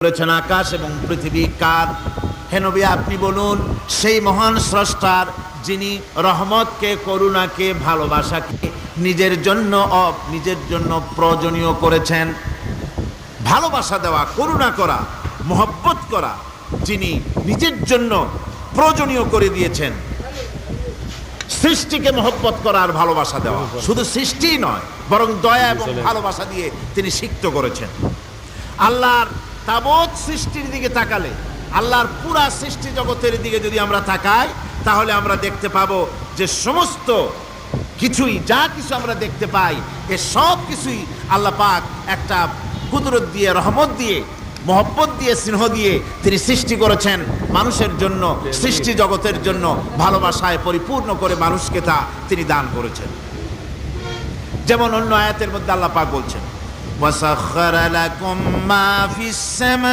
করেছেন আকাশ এবং পৃথিবী কার? হে নবী, আপনি বলুন সেই মহান স্রষ্টার, যিনি রহমতকে, করুণাকে, ভালোবাসাকে নিজের জন্য প্রয়োজনীয় করেছেন। ভালোবাসা দেওয়া, করুণা করা, মহব্বত করা যিনি নিজের জন্য প্রয়োজনীয় করে দিয়েছেন। সৃষ্টিকে মহব্বত করা আর ভালোবাসা দেওয়া, শুধু সৃষ্টিই নয় বরং দয়া এবং ভালোবাসা দিয়ে তিনি সিক্ত করেছেন। আল্লাহর তাবৎ সৃষ্টির দিকে তাকালে, আল্লাহর পুরা সৃষ্টি জগতের দিকে যদি আমরা তাকাই, তাহলে আমরা দেখতে পাবো যে সমস্ত কিছুই, যা কিছু আমরা দেখতে পাই, এ সব কিছুই আল্লাহ পাক একটা কুদরত দিয়ে, রহমত দিয়ে, মহব্বত দিয়ে, স্নেহ দিয়ে তিনি সৃষ্টি করেছেন মানুষের জন্য, সৃষ্টি জগতের জন্য। ভালোবাসায় পরিপূর্ণ করে মানুষকে তা তিনি দান করেছেন। যেমন অন্য আয়াতের মধ্যে আল্লাহ পাক বলছেন, ওয়াসাখখারা লাকুম মা ফিস সামা